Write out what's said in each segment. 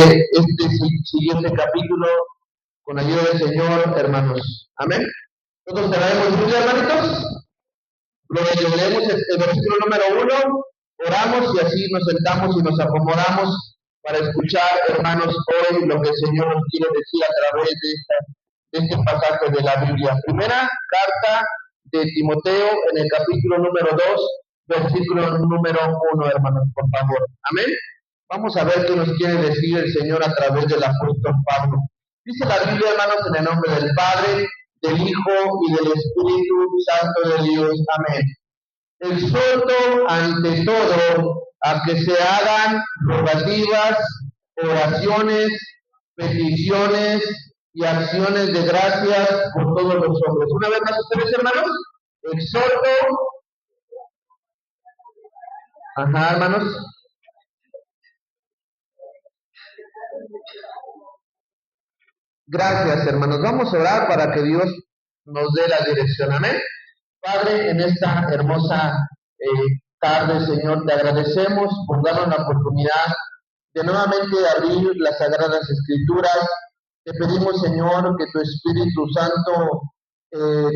este siguiente capítulo con ayuda del Señor, hermanos. Amén. Nosotros traemos Biblia, hermanitos. Lo leemos el versículo número 1, oramos y así nos sentamos y nos acomodamos para escuchar, hermanos, hoy lo que el Señor nos quiere decir a través de este pasaje de la Biblia. Primera carta de Timoteo en el capítulo número 2, versículo número 1, hermanos, por favor. Amén. Vamos a ver qué nos quiere decir el Señor a través del apóstol Pablo. Dice la Biblia, hermanos, en el nombre del Padre, del Hijo y del Espíritu Santo de Dios. Amén. Exhorto ante todo a que se hagan rogativas, oraciones, peticiones y acciones de gracias por todos los hombres. Una vez más ustedes, hermanos, exhorto. Hermanos. Gracias, hermanos. Vamos a orar para que Dios nos dé la dirección. Amén. Padre, en esta hermosa tarde, Señor, te agradecemos por darnos la oportunidad de nuevamente abrir las Sagradas Escrituras. Te pedimos, Señor, que tu Espíritu Santo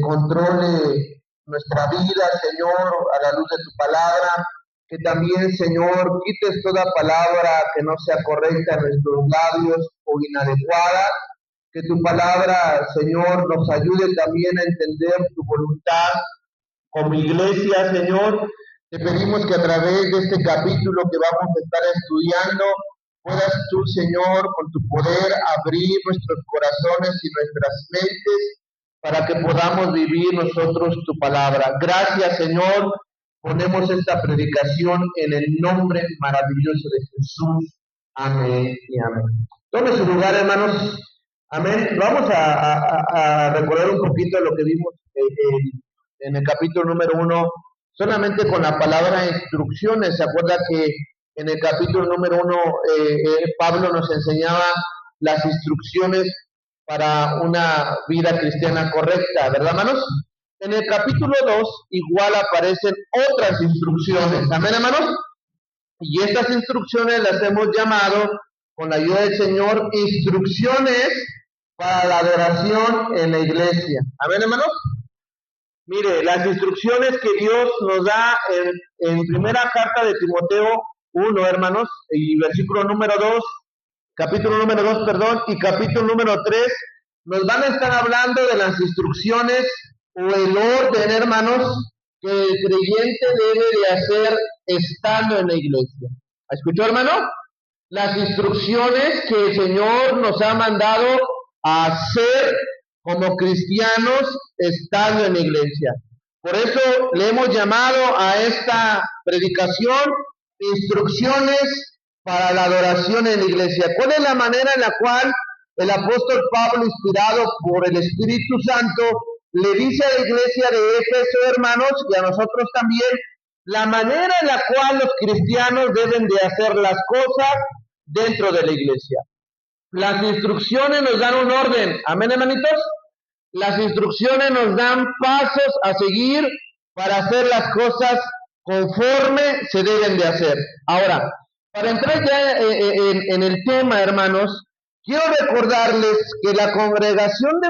controle nuestra vida, Señor, a la luz de tu palabra. Que también, Señor, quites toda palabra que no sea correcta en nuestros labios o inadecuada. Que tu palabra, Señor, nos ayude también a entender tu voluntad como iglesia, Señor. Te pedimos que a través de este capítulo que vamos a estar estudiando, puedas tú, Señor, con tu poder abrir nuestros corazones y nuestras mentes para que podamos vivir nosotros tu palabra. Gracias, Señor. Ponemos esta predicación en el nombre maravilloso de Jesús. Amén y amén. Tome su lugar, hermanos. Amén. Vamos a recordar un poquito lo que vimos en el capítulo número 1, solamente con la palabra instrucciones. ¿Se acuerda que en el capítulo número 1 Pablo nos enseñaba las instrucciones para una vida cristiana correcta, ¿verdad, hermanos? En el capítulo 2 igual aparecen otras instrucciones. Amén, hermanos. Y estas instrucciones las hemos llamado, con la ayuda del Señor, instrucciones para la adoración en la iglesia. Amén, hermanos. Mire, las instrucciones que Dios nos da en primera carta de Timoteo 1, hermanos, y versículo número 2, capítulo número 2, perdón, y capítulo número 3, nos van a estar hablando de las instrucciones o el orden, hermanos, que el creyente debe de hacer estando en la iglesia. ¿Escuchó, hermano? Las instrucciones que el Señor nos ha mandado a hacer como cristianos estando en la iglesia. Por eso le hemos llamado a esta predicación instrucciones para la adoración en la iglesia. ¿Cuál es la manera en la cual el apóstol Pablo, inspirado por el Espíritu Santo, le dice a la iglesia de Éfeso, hermanos, y a nosotros también, la manera en la cual los cristianos deben de hacer las cosas dentro de la iglesia? Las instrucciones nos dan un orden. Amén, hermanitos. Las instrucciones nos dan pasos a seguir para hacer las cosas conforme se deben de hacer. Ahora, para entrar ya en el tema, hermanos, quiero recordarles que la congregación de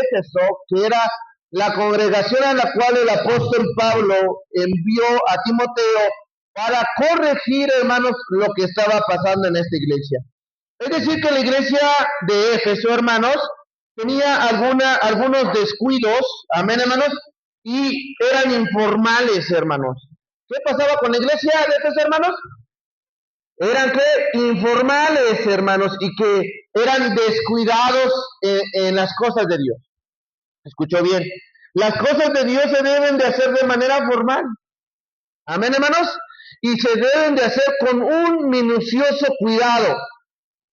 Éfeso, que era la congregación a la cual el apóstol Pablo envió a Timoteo para corregir, hermanos, lo que estaba pasando en esta iglesia. Es decir, que la iglesia de Éfeso, hermanos, tenía algunos descuidos, amén, hermanos, y eran informales, hermanos. ¿Qué pasaba con la iglesia de Éfeso, hermanos? Eran que informales, hermanos, y que eran descuidados en las cosas de Dios. ¿Escuchó bien? Las cosas de Dios se deben de hacer de manera formal. Amén, hermanos. Y se deben de hacer con un minucioso cuidado.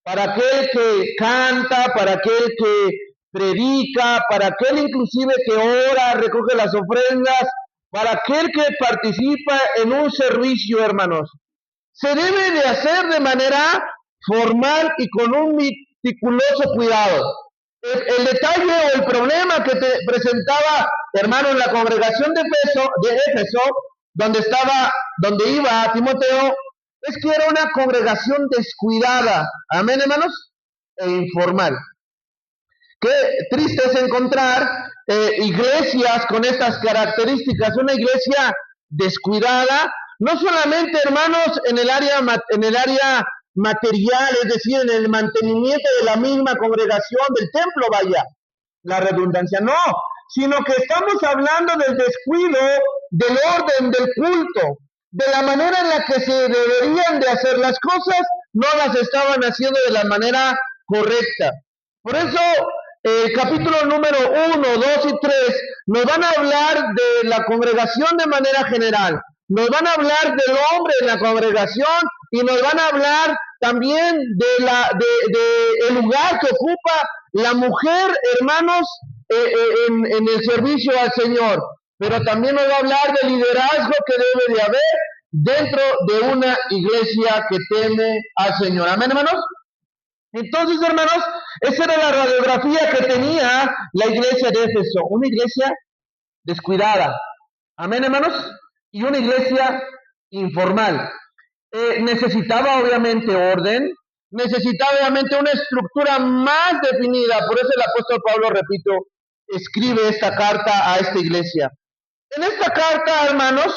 Para aquel que canta, para aquel que predica, para aquel inclusive que ora, recoge las ofrendas, para aquel que participa en un servicio, hermanos. Se debe de hacer de manera formal y con un meticuloso cuidado. El detalle o el problema que te presentaba, hermano, en la congregación de Éfeso, donde iba Timoteo, es que era una congregación descuidada, amén, hermanos, e informal. Qué triste es encontrar iglesias con estas características, una iglesia descuidada, no solamente, hermanos, en el área material, es decir, en el mantenimiento de la misma congregación del templo, vaya, la redundancia, no, sino que estamos hablando del descuido del orden del culto, de la manera en la que se deberían de hacer las cosas, no las estaban haciendo de la manera correcta. Por eso, capítulo número 1, 2 y 3 nos van a hablar de la congregación de manera general, nos van a hablar del hombre en la congregación y nos van a hablar también de el lugar que ocupa la mujer, hermanos, en el servicio al Señor. Pero también nos va a hablar del liderazgo que debe de haber dentro de una iglesia que teme al Señor. Amén, hermanos. Entonces, hermanos, esa era la radiografía que tenía la iglesia de Éfeso, una iglesia descuidada. Amén, hermanos. Y una iglesia informal. Necesitaba obviamente orden, necesitaba obviamente una estructura más definida. Por eso el apóstol Pablo, repito, escribe esta carta a esta iglesia. En esta carta, hermanos,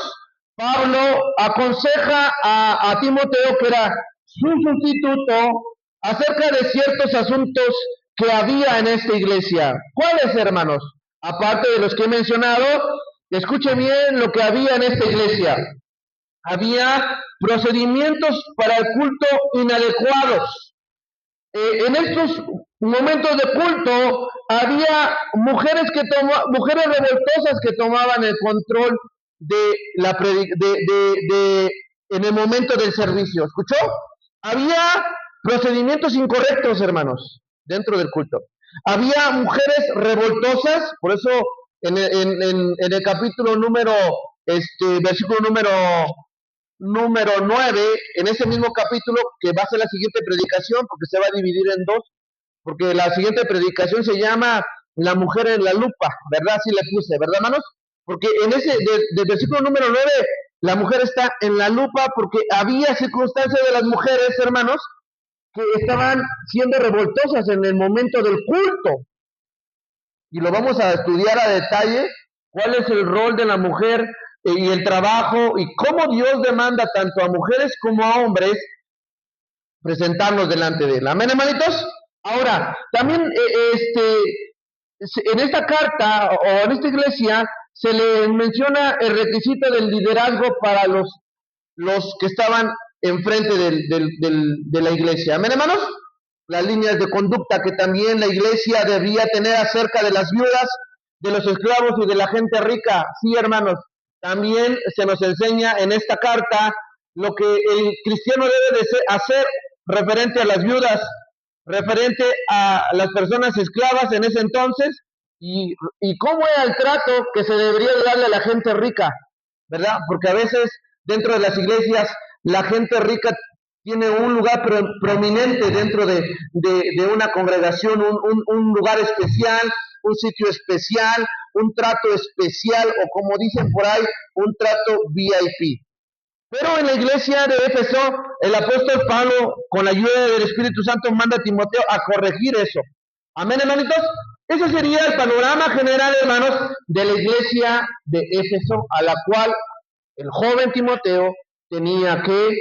Pablo aconseja a Timoteo, que era su sustituto, acerca de ciertos asuntos que había en esta iglesia. ¿Cuáles, hermanos? Aparte de los que he mencionado, escuche bien lo que había en esta iglesia. Había procedimientos para el culto inadecuados. En estos momentos de culto había mujeres revoltosas que tomaban el control en el momento del servicio. ¿Escuchó? Había procedimientos incorrectos, hermanos, dentro del culto. Había mujeres revoltosas, por eso en el capítulo versículo número 9, en ese mismo capítulo, que va a ser la siguiente predicación, porque se va a dividir en dos, porque la siguiente predicación se llama La mujer en la lupa, ¿verdad? Así le puse, ¿verdad, hermanos? Porque en del versículo número 9, la mujer está en la lupa porque había circunstancias de las mujeres, hermanos, que estaban siendo revoltosas en el momento del culto. Y lo vamos a estudiar a detalle, cuál es el rol de la mujer y el trabajo y cómo Dios demanda tanto a mujeres como a hombres presentarnos delante de él. Amén, hermanitos. Ahora, también en esta carta o en esta iglesia se le menciona el requisito del liderazgo para los que estaban enfrente de la iglesia. Amén, hermanos. Las líneas de conducta que también la iglesia debía tener acerca de las viudas, de los esclavos y de la gente rica. Sí, hermanos, también se nos enseña en esta carta lo que el cristiano debe de hacer referente a las viudas, referente a las personas esclavas en ese entonces y cómo era el trato que se debería darle a la gente rica, ¿verdad? Porque a veces dentro de las iglesias la gente rica tiene un lugar prominente dentro de una congregación, un lugar especial, un sitio especial, un trato especial o como dicen por ahí, un trato VIP. Pero en la iglesia de Éfeso, el apóstol Pablo, con la ayuda del Espíritu Santo, manda a Timoteo a corregir eso. Amén, hermanitos. Ese sería el panorama general, hermanos, de la iglesia de Éfeso, a la cual el joven Timoteo tenía que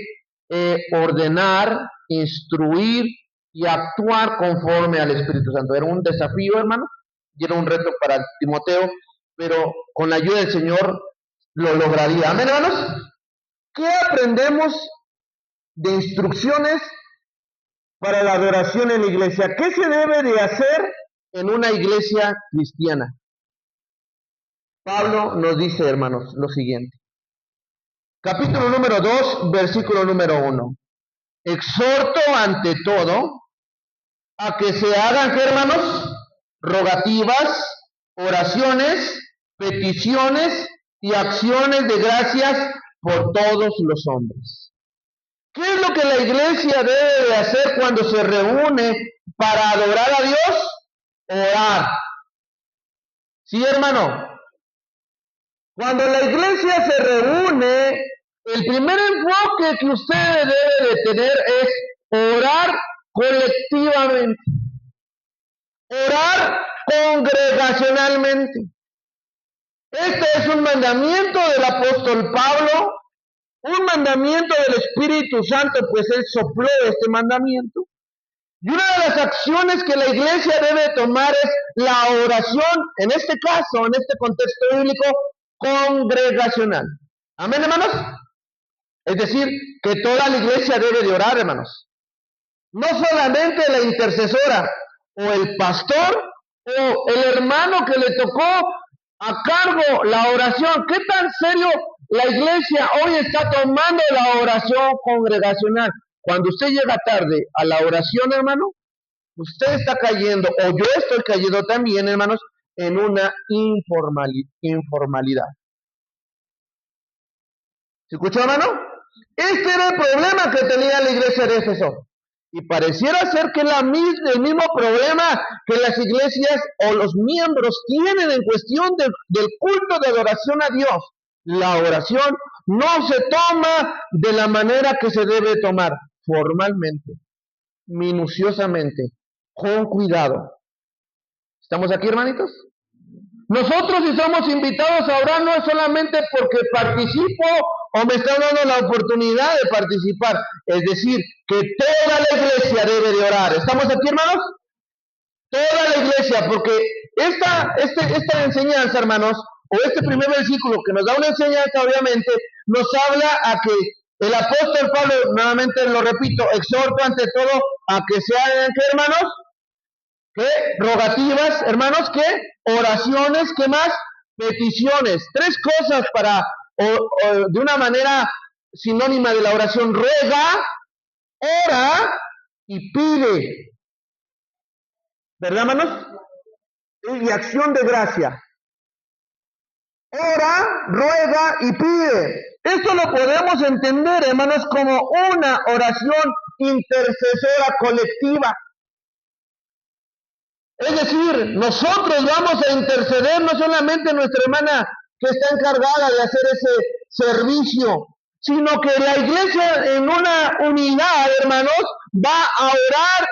ordenar, instruir y actuar conforme al Espíritu Santo. Era un desafío, hermano, y era un reto para Timoteo, pero con la ayuda del Señor lo lograría. Amén, hermanos. ¿Qué aprendemos de instrucciones para la adoración en la iglesia? ¿Qué se debe de hacer en una iglesia cristiana? Pablo nos dice, hermanos, lo siguiente. Capítulo número 2, versículo número 1. Exhorto ante todo a que se hagan, ¿qué, hermanos? Rogativas, oraciones, peticiones y acciones de gracias por todos los hombres. ¿Qué es lo que la iglesia debe de hacer cuando se reúne para adorar a Dios? Orar. ¿Sí, hermano? Cuando la iglesia se reúne El primer enfoque que usted debe de tener es orar colectivamente, orar congregacionalmente. Este es un mandamiento del apóstol Pablo, un mandamiento del Espíritu Santo, pues él sopló este mandamiento. Y una de las acciones que la iglesia debe tomar es la oración, en este caso, en este contexto bíblico, congregacional. Amén, hermanos. Es decir, que toda la iglesia debe de orar, hermanos. No solamente la intercesora o el pastor o el hermano que le tocó a cargo la oración. ¿Qué tan serio la iglesia hoy está tomando la oración congregacional? Cuando usted llega tarde a la oración, hermano, usted está cayendo, o yo estoy cayendo también, hermanos, en una informalidad. ¿Se escuchó, hermano? Este era el problema que tenía la iglesia de Éfeso. Y pareciera ser que el mismo problema que las iglesias o los miembros tienen en cuestión del culto de adoración a Dios. La oración no se toma de la manera que se debe tomar, formalmente, minuciosamente, con cuidado. ¿Estamos aquí, hermanitos? Nosotros, si somos invitados a orar, no es solamente porque participo o me están dando la oportunidad de participar. Es decir, que toda la iglesia debe de orar. ¿Estamos aquí, hermanos? Toda la iglesia, porque esta enseñanza, hermanos, o este primer versículo que nos da una enseñanza, obviamente, nos habla a que el apóstol Pablo, nuevamente lo repito, exhorta ante todo a que se hagan, ¿qué, hermanos? ¿Qué? Rogativas, hermanos, ¿qué? Oraciones, ¿qué más? Peticiones. Tres cosas para, de una manera sinónima de la oración: ruega, ora y pide. ¿Verdad, hermanos? Y acción de gracia. Ora, ruega y pide. Esto lo podemos entender, hermanos, como una oración intercesora colectiva. Es decir, nosotros vamos a interceder, no solamente nuestra hermana que está encargada de hacer ese servicio, sino que la iglesia en una unidad, hermanos, va a orar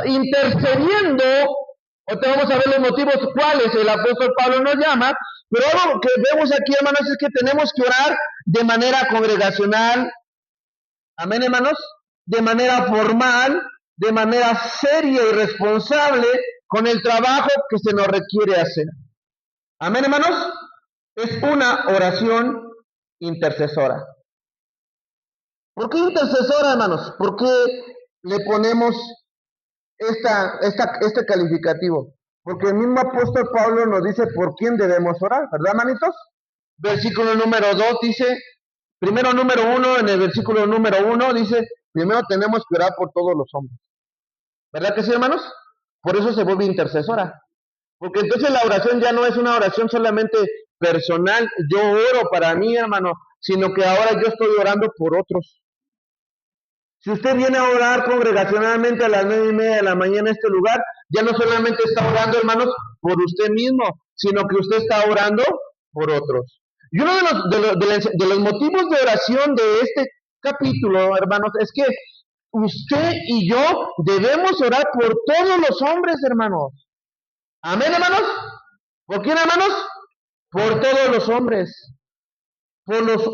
intercediendo. Ahorita vamos a ver los motivos cuáles el apóstol Pablo nos llama, pero algo que vemos aquí, hermanos, es que tenemos que orar de manera congregacional, amén, hermanos, de manera formal, de manera seria y responsable con el trabajo que se nos requiere hacer. Amén, hermanos. Es una oración intercesora. ¿Por qué intercesora, hermanos? ¿Por qué le ponemos este calificativo? Porque el mismo apóstol Pablo nos dice por quién debemos orar, ¿verdad, hermanitos? Versículo número 2 dice, primero número 1, en el versículo número 1 dice, primero tenemos que orar por todos los hombres. ¿Verdad que sí, hermanos? Por eso se vuelve intercesora. Porque entonces la oración ya no es una oración solamente personal, yo oro para mí, hermano, sino que ahora yo estoy orando por otros. Si usted viene a orar congregacionalmente a las 9:30 de la mañana en este lugar, ya no solamente está orando, hermanos, por usted mismo, sino que usted está orando por otros. Y uno de los motivos de oración de este capítulo, hermanos, es que usted y yo debemos orar por todos los hombres, hermanos. Amén, hermanos. ¿Por quién, hermanos? Por todos los hombres. Por los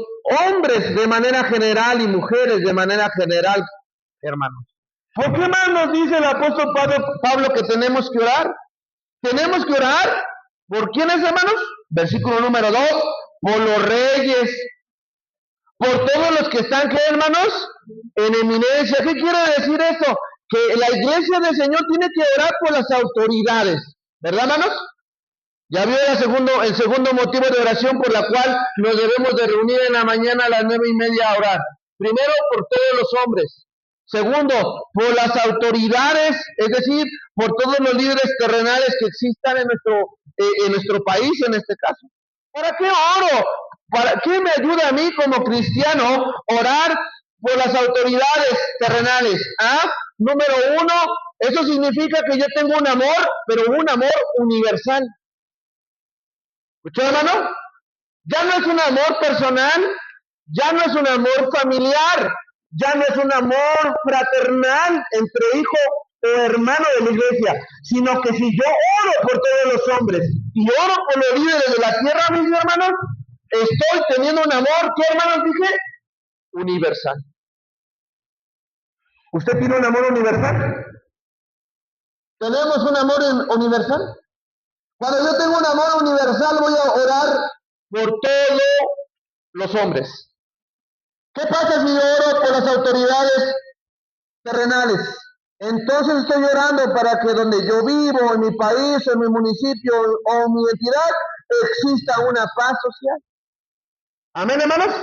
hombres de manera general y mujeres de manera general, hermanos. ¿Por qué más nos dice el apóstol Pablo que tenemos que orar? Tenemos que orar. ¿Por quiénes, hermanos? Versículo número 2. Por los reyes. Por todos los que están, ¿qué, hermanos? En eminencia. ¿Qué quiere decir esto? Que la iglesia del Señor tiene que orar por las autoridades. ¿Verdad, hermanos? Ya vio el segundo motivo de oración por la cual nos debemos de reunir en la mañana a las 9:30 a orar. Primero, por todos los hombres. Segundo, por las autoridades, es decir, por todos los líderes terrenales que existan en nuestro país, en este caso. ¿Para qué oro? ¿Para qué me ayuda a mí como cristiano orar por las autoridades terrenales? Número 1, eso significa que yo tengo un amor, pero un amor universal. ¿Escuchó, hermano? Ya no es un amor personal, ya no es un amor familiar, ya no es un amor fraternal entre hijo o hermano de la iglesia, sino que si yo oro por todos los hombres y oro por los líderes de la tierra, mis hermanos, estoy teniendo un amor, ¿qué hermanos dije? Universal. ¿Usted tiene un amor universal? ¿Tenemos un amor universal? Cuando yo tengo un amor universal, voy a orar por todos los hombres. ¿Qué pasa si yo oro por las autoridades terrenales? Entonces estoy orando para que donde yo vivo, en mi país, en mi municipio o en mi entidad, exista una paz social. ¿Amén, hermanos?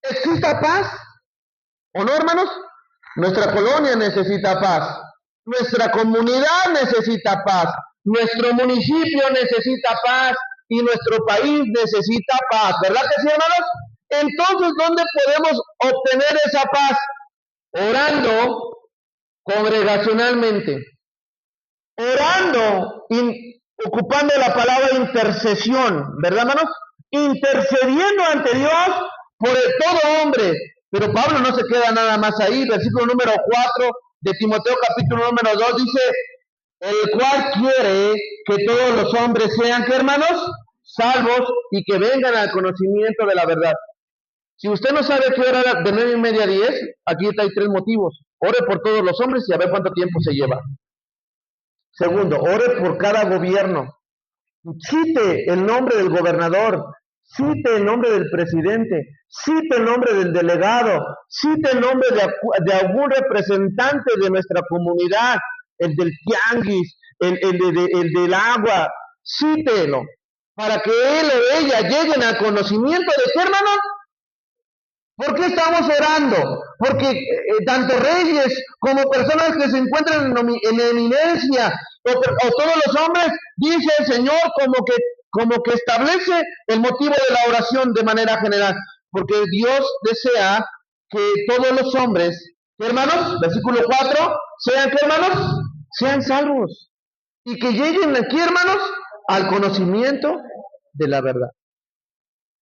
¿Exista paz? ¿O no, hermanos? Nuestra colonia necesita paz. Nuestra comunidad necesita paz. Nuestro municipio necesita paz. Y nuestro país necesita paz. ¿Verdad que sí, hermanos? Entonces, ¿dónde podemos obtener esa paz? Orando congregacionalmente. Orando, ocupando la palabra intercesión. ¿Verdad, hermanos? Intercediendo ante Dios por todo hombre. Pero Pablo no se queda nada más ahí. Versículo número 4 de Timoteo capítulo número 2 dice, el cual quiere que todos los hombres sean, ¿qué, hermanos? Salvos y que vengan al conocimiento de la verdad. Si usted no sabe qué hora de 9:30 a 10, aquí hay 3 motivos. Ore por todos los hombres y a ver cuánto tiempo se lleva. Segundo, ore por cada gobierno. Cite el nombre del gobernador, cite el nombre del presidente, cite el nombre del delegado, cite el nombre de algún representante de nuestra comunidad, el del tianguis, el del agua, cítelo, para que él o ella lleguen al conocimiento de qué, hermano. ¿Por qué estamos orando? Porque tanto reyes como personas que se encuentran en eminencia o todos los hombres, dice el Señor como que establece el motivo de la oración de manera general. Porque Dios desea que todos los hombres, hermanos, versículo 4, sean, ¿qué, hermanos? Sean salvos. Y que lleguen aquí, hermanos, al conocimiento de la verdad.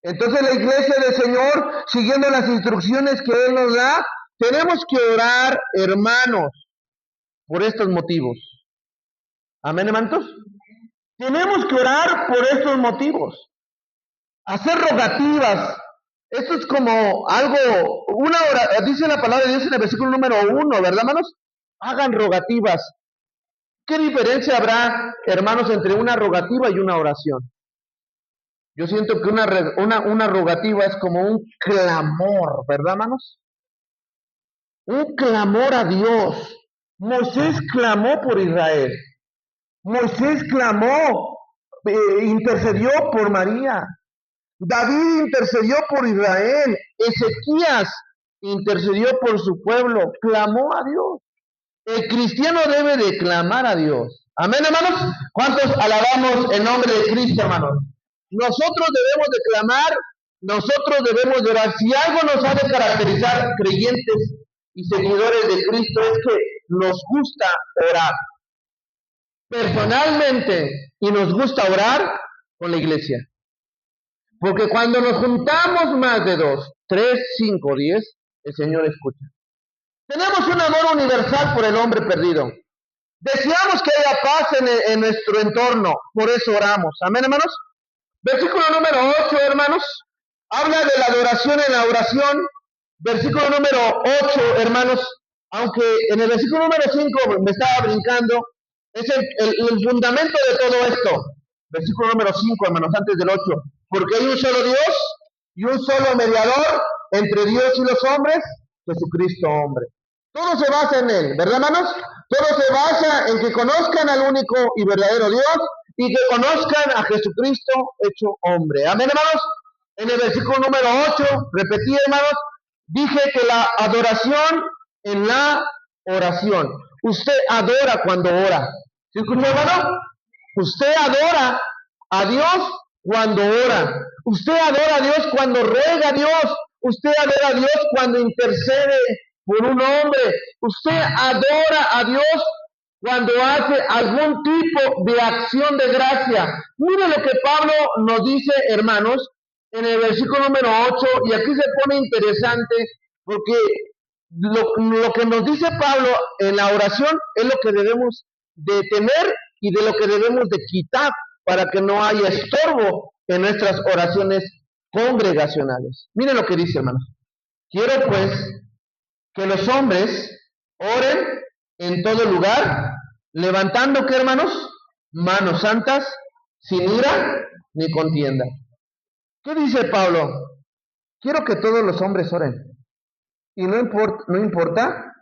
Entonces la iglesia del Señor, siguiendo las instrucciones que Él nos da, tenemos que orar, hermanos, por estos motivos. ¿Amén, hermanos? Tenemos que orar por estos motivos. Hacer rogativas. Esto es como algo, dice la palabra de Dios en el versículo número 1, ¿verdad, hermanos? Hagan rogativas. ¿Qué diferencia habrá, hermanos, entre una rogativa y una oración? Yo siento que una rogativa es como un clamor, ¿verdad, hermanos? Un clamor a Dios. Moisés clamó por Israel. Moisés clamó, intercedió por María. David intercedió por Israel. Ezequías intercedió por su pueblo. Clamó a Dios. El cristiano debe de clamar a Dios. Amén, hermanos. ¿Cuántos alabamos el nombre de Cristo, hermanos? Nosotros debemos de clamar, nosotros debemos de orar. Si algo nos ha de caracterizar creyentes y seguidores de Cristo es que nos gusta orar personalmente y nos gusta orar con la iglesia. Porque cuando nos juntamos más de 2, 3, 5, 10, el Señor escucha. Tenemos un amor universal por el hombre perdido. Deseamos que haya paz en nuestro entorno, por eso oramos. Amén, hermanos. Versículo número 8, hermanos, habla de la adoración en la oración. Versículo número 8, hermanos, aunque en el versículo número 5 me estaba brincando, es el fundamento de todo esto. Versículo número 5, hermanos, antes del 8. Porque hay un solo Dios y un solo mediador entre Dios y los hombres, Jesucristo hombre. Todo se basa en Él, ¿verdad, hermanos? Todo se basa en que conozcan al único y verdadero Dios y que conozcan a Jesucristo hecho hombre. Amén, hermanos. En el versículo número 8, repetí, hermanos, dije que la adoración en la oración. Usted adora cuando ora. ¿Sí escuchó, hermano? Usted adora a Dios cuando ora. Usted adora a Dios cuando ruega a Dios. Usted adora a Dios cuando intercede por un hombre. Usted adora a Dios cuando hace algún tipo de acción de gracia. Mire lo que Pablo nos dice, hermanos, en el versículo número 8, y aquí se pone interesante porque lo que nos dice Pablo en la oración es lo que debemos de tener y de lo que debemos de quitar para que no haya estorbo en nuestras oraciones congregacionales. Miren lo que dice, hermanos. Quiero pues que los hombres oren en todo lugar, levantando, ¿qué, hermanos? Manos santas, sin ira ni contienda. ¿Qué dice Pablo? Quiero que todos los hombres oren. Y no importa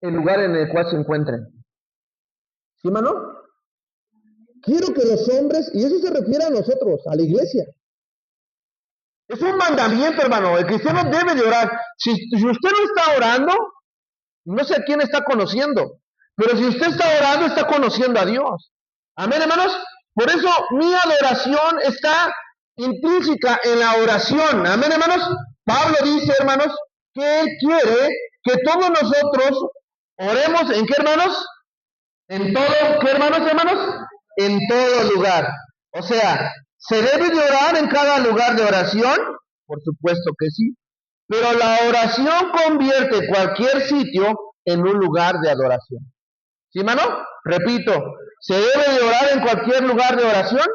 el lugar en el cual se encuentren. ¿Sí, hermano? Quiero que los hombres, y eso se refiere a nosotros, a la iglesia. Es un mandamiento, hermano. El cristiano debe de orar. Si usted no está orando, no sé a quién está conociendo. Pero si usted está orando, está conociendo a Dios. Amén, hermanos. Por eso mi adoración está intrínseca en la oración. Amén, hermanos. Pablo dice, hermanos, que él quiere que todos nosotros oremos en qué, hermanos, en todo, ¿qué, hermanos? En todo lugar. O sea, ¿se debe de orar en cada lugar de oración? Por supuesto que sí. Pero la oración convierte cualquier sitio en un lugar de adoración. ¿Sí, hermano? Repito, ¿se debe de orar en cualquier lugar de oración?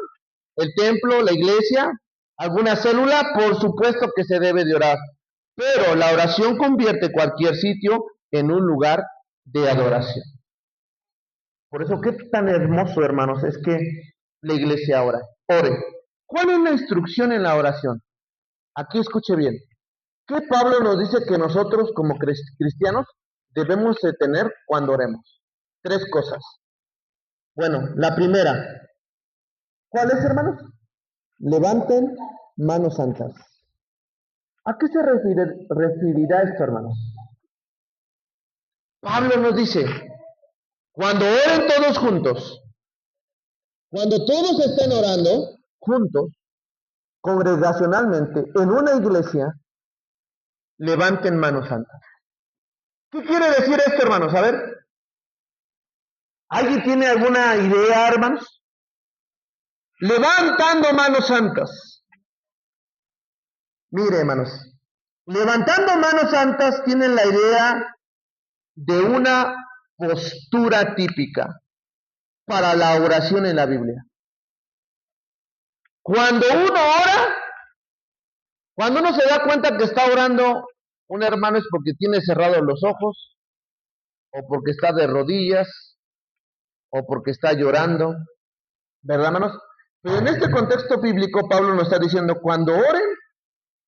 ¿El templo, la iglesia, alguna célula? Por supuesto que se debe de orar. Pero la oración convierte cualquier sitio en un lugar de adoración. Por eso, qué tan hermoso, hermanos, es que la iglesia ore. ¿Cuál es la instrucción en la oración? Aquí escuche bien. ¿Qué Pablo nos dice que nosotros como cristianos debemos de tener cuando oremos? 3 cosas. Bueno, la primera. ¿Cuál es, hermanos? Levanten manos santas. ¿A qué se referirá esto, hermanos? Pablo nos dice, cuando oren todos juntos, cuando todos estén orando juntos, congregacionalmente, en una iglesia, levanten manos santas. ¿Qué quiere decir esto, hermanos? A ver. ¿Alguien tiene alguna idea, hermanos? Levantando manos santas. Mire, hermanos. Levantando manos santas tienen la idea de una postura típica para la oración en la Biblia. Cuando uno ora, cuando uno se da cuenta que está orando, un hermano es porque tiene cerrados los ojos, o porque está de rodillas, o porque está llorando, ¿verdad, hermanos? Pero en este contexto bíblico, Pablo nos está diciendo, cuando oren,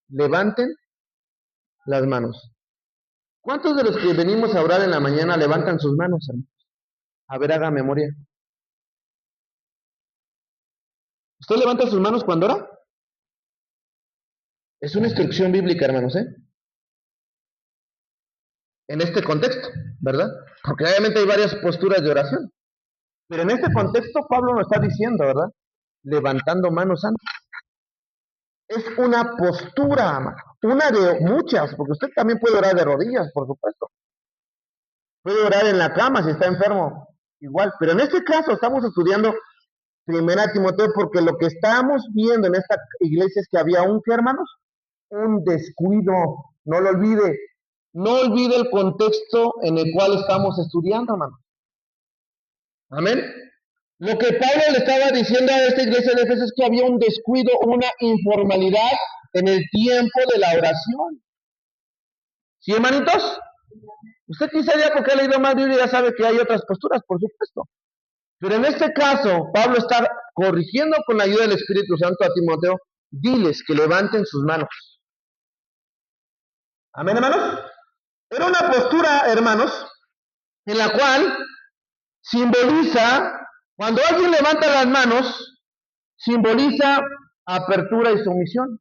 levanten las manos. ¿Cuántos de los que venimos a orar en la mañana levantan sus manos, hermanos? A ver, haga memoria. ¿Usted levanta sus manos cuando ora? Es una instrucción bíblica, hermanos, ¿eh? En este contexto, ¿verdad? Porque obviamente hay varias posturas de oración. Pero en este contexto Pablo nos está diciendo, ¿verdad? Levantando manos santas. Es una postura, una de muchas, porque usted también puede orar de rodillas, por supuesto. Puede orar en la cama si está enfermo, igual. Pero en este caso estamos estudiando 1 Timoteo porque lo que estamos viendo en esta iglesia es que había ¿qué, hermanos? Un descuido. No lo olvide. No olvide el contexto en el cual estamos estudiando, hermano. Amén. Lo que Pablo le estaba diciendo a esta iglesia de Efesios es que había un descuido, una informalidad en el tiempo de la oración. ¿Sí, hermanitos? Usted quizá ya porque ha leído más Biblia ya sabe que hay otras posturas, por supuesto. Pero en este caso, Pablo está corrigiendo con la ayuda del Espíritu Santo a Timoteo, diles que levanten sus manos. Amén, hermanos. Era una postura, hermanos, en la cual simboliza, cuando alguien levanta las manos, simboliza apertura y sumisión.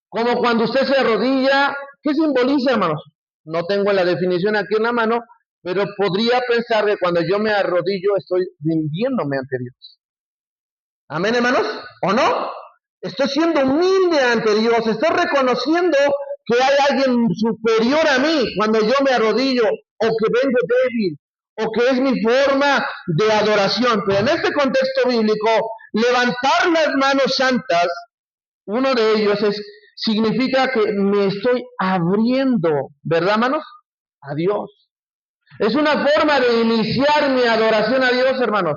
Como cuando usted se arrodilla, ¿qué simboliza, hermanos? No tengo la definición aquí en la mano, pero podría pensar que cuando yo me arrodillo estoy rindiéndome ante Dios. Amén, hermanos, ¿o no? Estoy siendo humilde ante Dios, estoy reconociendo que hay alguien superior a mí cuando yo me arrodillo, o que vengo débil, o que es mi forma de adoración. Pero en este contexto bíblico, levantar las manos santas Uno de ellos significa que me estoy abriendo, ¿verdad, hermanos? A Dios. Es una forma de iniciar mi adoración a Dios, hermanos.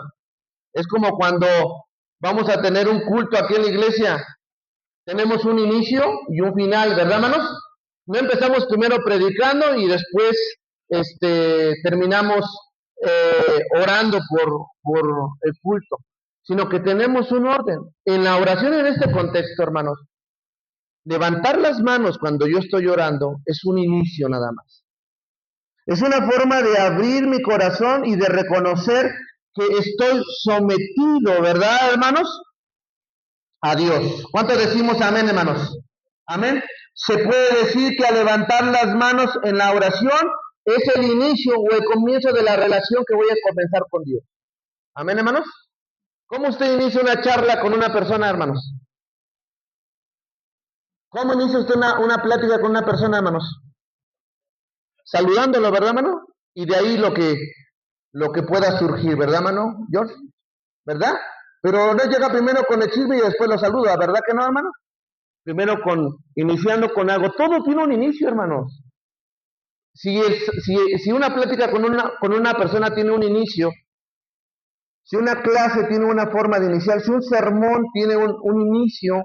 Es como cuando vamos a tener un culto aquí en la iglesia. Tenemos un inicio y un final, ¿verdad, hermanos? No empezamos primero predicando y después terminamos orando por el culto, sino que tenemos un orden. En la oración en este contexto, hermanos, levantar las manos cuando yo estoy orando es un inicio nada más. Es una forma de abrir mi corazón y de reconocer que estoy sometido, ¿verdad, hermanos? A Dios. ¿Cuántos decimos amén, hermanos? Amén. Se puede decir que al levantar las manos en la oración es el inicio o el comienzo de la relación que voy a comenzar con Dios. Amén, hermanos. ¿Cómo usted inicia una charla con una persona, hermanos? ¿Cómo inicia usted una plática con una persona, hermanos? Saludándolo, ¿verdad, hermano? Y de ahí lo que pueda surgir, ¿verdad, hermano? George, ¿verdad? Pero no llega primero con el chisme y después lo saluda, ¿verdad que no, hermano? Primero iniciando con algo. Todo tiene un inicio, hermanos. Si una plática con una persona tiene un inicio, si una clase tiene una forma de iniciar, si un sermón tiene un inicio,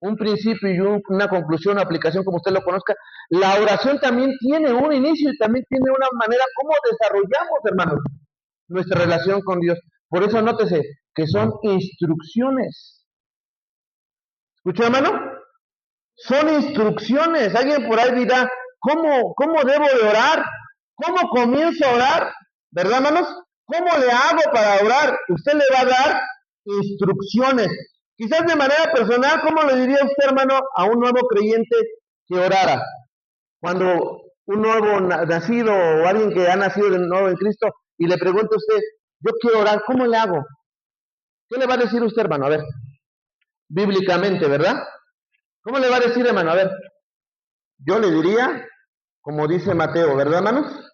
un principio y una conclusión, una aplicación, como usted lo conozca, la oración también tiene un inicio y también tiene una manera como desarrollamos, hermanos, nuestra relación con Dios. Por eso anótese que son instrucciones. ¿Escuchó, hermano? Son instrucciones. Alguien por ahí dirá, ¿cómo debo de orar? ¿Cómo comienzo a orar? ¿Verdad, hermanos? ¿Cómo le hago para orar? Usted le va a dar instrucciones. Quizás de manera personal, ¿cómo le diría usted, hermano, a un nuevo creyente que orara? Cuando un nuevo nacido o alguien que ha nacido de nuevo en Cristo y le pregunta a usted, yo quiero orar, ¿cómo le hago? ¿Qué le va a decir usted, hermano? A ver, bíblicamente, ¿verdad? ¿Cómo le va a decir, hermano? A ver, yo le diría, como dice Mateo, ¿verdad, hermanos?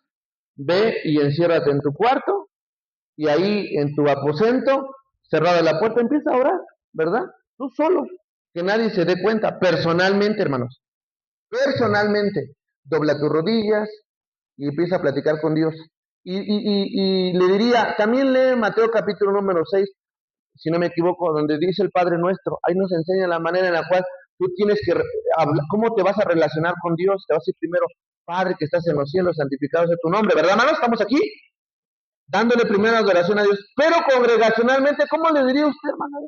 Ve y enciérrate en tu cuarto y ahí en tu aposento, cerrada la puerta, empieza a orar, ¿verdad? Tú solo, que nadie se dé cuenta, personalmente, hermanos. Personalmente, dobla tus rodillas y empieza a platicar con Dios. Y le diría, también lee Mateo capítulo número 6, si no me equivoco, donde dice el Padre Nuestro. Ahí nos enseña la manera en la cual tú tienes que hablar, cómo te vas a relacionar con Dios. Te vas a decir primero, Padre que estás en los cielos, santificado sea tu nombre, ¿verdad, hermano? Estamos aquí dándole primero adoración a Dios, pero congregacionalmente, ¿cómo le diría usted, hermano?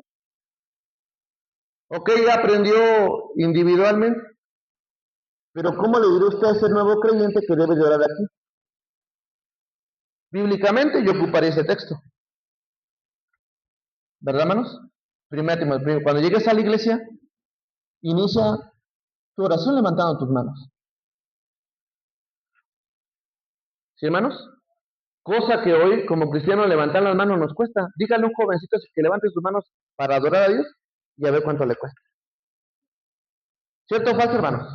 Ok, ya aprendió individualmente, pero ¿cómo le diría usted a ese nuevo creyente que debe de orar aquí? Bíblicamente yo ocuparía ese texto, ¿verdad, hermanos? Primero, cuando llegues a la iglesia, inicia tu oración levantando tus manos. ¿Sí, hermanos? Cosa que hoy, como cristianos, levantar las manos nos cuesta. Dígale a un jovencito que levante sus manos para adorar a Dios y a ver cuánto le cuesta. ¿Cierto o falso, hermanos?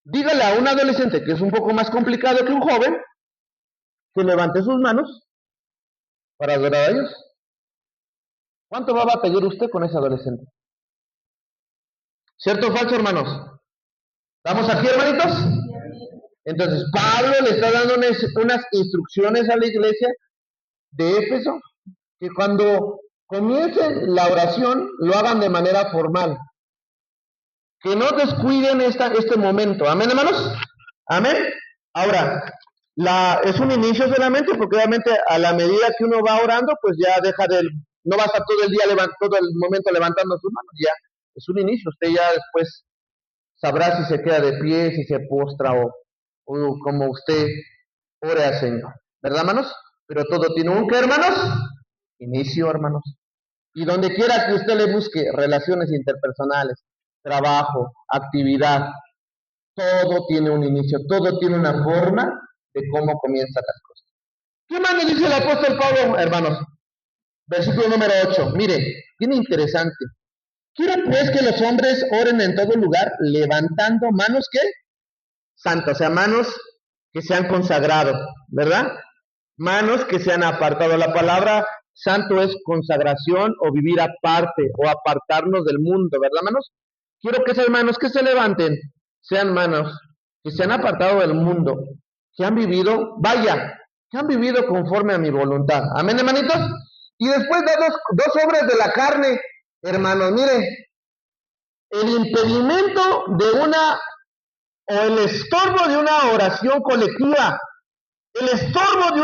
Dígale a un adolescente, que es un poco más complicado que un joven, que levante sus manos para adorar a Dios. ¿Cuánto va a batallar usted con ese adolescente? ¿Cierto o falso, hermanos? ¿Estamos aquí, hermanitos? Entonces, Pablo le está dando unas instrucciones a la iglesia de Éfeso, que cuando comiencen la oración, lo hagan de manera formal. Que no descuiden este momento. ¿Amén, hermanos? ¿Amén? Ahora, es un inicio solamente, porque obviamente a la medida que uno va orando, pues ya no va a estar todo el día, todo el momento levantando sus manos, ya es un inicio. Usted ya después sabrá si se queda de pie, si se postra o como usted ore al Señor. ¿Verdad, hermanos? Pero todo tiene un ¿qué, hermanos? Inicio, hermanos. Y donde quiera que usted le busque relaciones interpersonales, trabajo, actividad, todo tiene un inicio, todo tiene una forma de cómo comienzan las cosas. ¿Qué más nos dice el apóstol Pablo, hermanos? Versículo número 8. Mire, bien interesante. Quiero pues que los hombres oren en todo lugar, levantando manos, ¿qué? Santas, o sea, manos que se han consagrado, ¿verdad? Manos que se han apartado. La palabra santo es consagración o vivir aparte o apartarnos del mundo, ¿verdad, hermanos? Quiero que esas manos que se levanten sean manos que se han apartado del mundo, que han vivido, vaya, que han vivido conforme a mi voluntad. Amén, hermanitos. Y después de dos obras de la carne, hermanos, mire, el impedimento de una, o el estorbo de una oración colectiva, el estorbo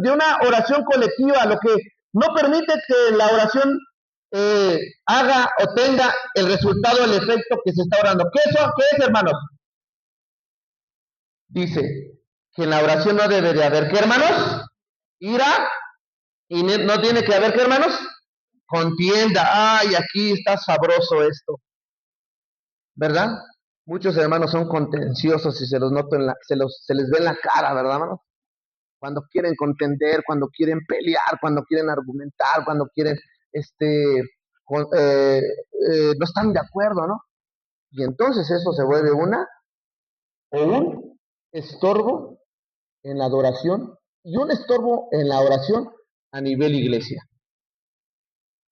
de una oración colectiva, lo que no permite que la oración haga o tenga el resultado, el efecto que se está orando. ¿Qué es, hermanos? Dice que en la oración no debe de haber, ¿qué, hermanos? Ira, y no tiene que haber, ¿qué, hermanos? Contienda. Ay, aquí está sabroso esto, ¿verdad? Muchos hermanos son contenciosos y se los noto se les ve en la cara, ¿verdad, hermanos? Cuando quieren contender, cuando quieren pelear, cuando quieren argumentar, cuando quieren, no están de acuerdo, ¿no? Y entonces eso se vuelve un estorbo en la adoración y un estorbo en la oración a nivel iglesia.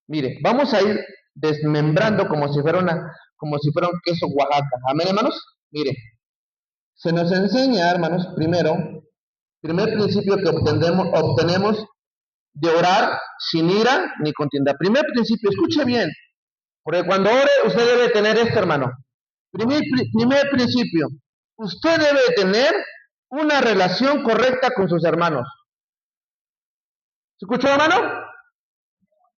Mire, vamos a ir desmembrando como si fuera un queso Oaxaca. Amén, hermanos. Mire, se nos enseña, hermanos, primer principio que obtenemos de orar sin ira ni contienda. Primer principio, escuche bien, porque cuando ore usted debe tener esto, hermano. Primer principio, usted debe tener una relación correcta con sus hermanos. ¿Se escuchó, hermano?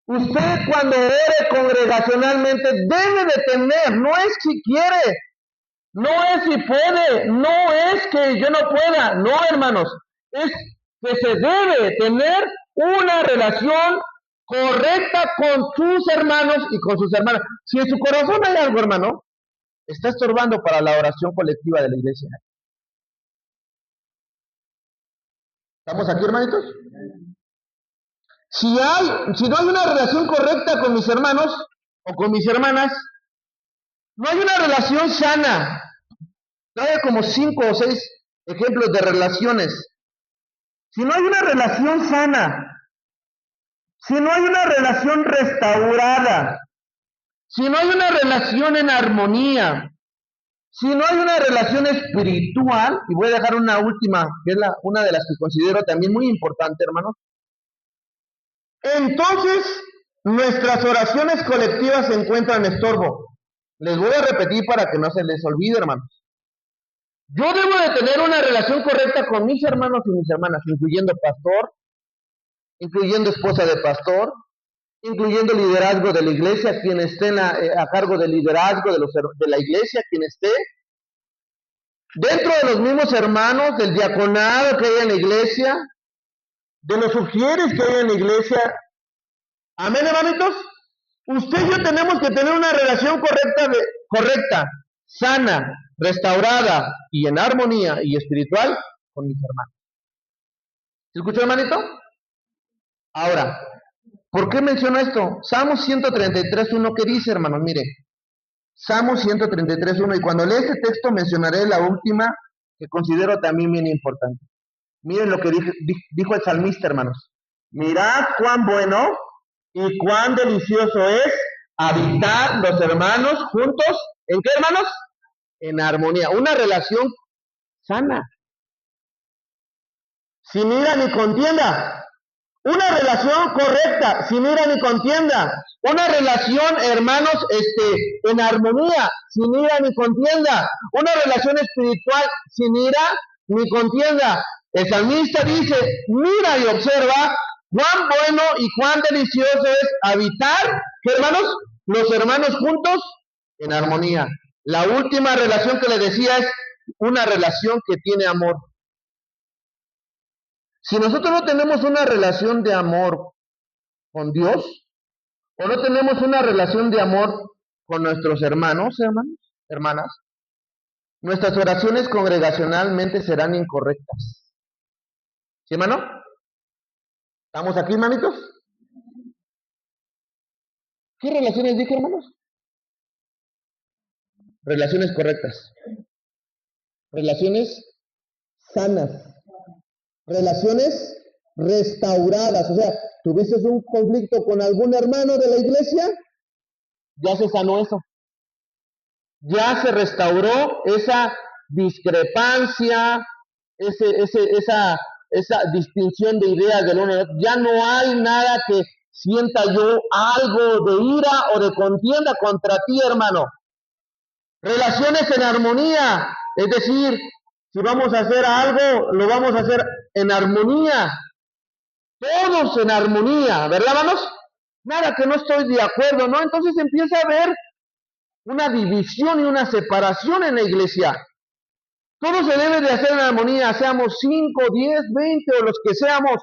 Usted cuando ore congregacionalmente debe de tener, no es si quiere, no es si puede, no es que yo no pueda, no, hermanos, es que se debe tener una relación correcta con sus hermanos y con sus hermanas. Si en su corazón hay algo, hermano, está estorbando para la oración colectiva de la iglesia. ¿Estamos aquí, hermanitos? Si no hay una relación correcta con mis hermanos o con mis hermanas, no hay una relación sana. Hay como 5 o 6 ejemplos de relaciones. Si no hay una relación sana, si no hay una relación restaurada, si no hay una relación en armonía, si no hay una relación espiritual, y voy a dejar una última, que es una de las que considero también muy importante, hermanos, entonces nuestras oraciones colectivas se encuentran en estorbo. Les voy a repetir para que no se les olvide, hermanos. Yo debo de tener una relación correcta con mis hermanos y mis hermanas, incluyendo pastor, incluyendo esposa de pastor, incluyendo liderazgo de la iglesia, quien esté a cargo del liderazgo de la iglesia, quien esté. Dentro de los mismos hermanos, del diaconado que hay en la iglesia, de los sugieres que hay en la iglesia. Amén, hermanitos. Usted y yo tenemos que tener una relación correcta, sana, restaurada y en armonía y espiritual con mis hermanos. ¿Se escuchó, hermanito? Ahora, ¿por qué menciono esto? Salmos 133.1, ¿qué dice, hermanos? Mire, Salmos 133.1, y cuando lea este texto mencionaré la última que considero también bien importante. Miren lo que dijo el salmista, hermanos. Mirad cuán bueno y cuán delicioso es habitar los hermanos juntos. ¿En qué, hermanos? En armonía. Una relación sana. Sin ira ni contienda. Una relación correcta, sin ira ni contienda. Una relación, hermanos, en armonía, sin ira ni contienda. Una relación espiritual, sin ira ni contienda. El salmista dice, mira y observa cuán bueno y cuán delicioso es habitar, ¿qué, hermanos? Los hermanos juntos en armonía. La última relación que le decía es una relación que tiene amor. Si nosotros no tenemos una relación de amor con Dios, o no tenemos una relación de amor con nuestros hermanos, hermanas, nuestras oraciones congregacionalmente serán incorrectas. ¿Sí, hermano? ¿Estamos aquí, hermanitos? ¿Qué relaciones dije, hermanos? Relaciones correctas. Relaciones sanas. Relaciones restauradas. O sea, tuviste un conflicto con algún hermano de la iglesia, ya se sanó eso. Ya se restauró esa discrepancia, esa distinción de ideas del uno. Ya no hay nada que sienta yo algo de ira o de contienda contra ti, hermano. Relaciones en armonía, es decir, si vamos a hacer algo, lo vamos a hacer en armonía. Todos en armonía, ¿verdad, hermanos? Nada que no estoy de acuerdo, ¿no? Entonces empieza a haber una división y una separación en la iglesia. Todo se debe de hacer en armonía, seamos 5, 10, 20 o los que seamos.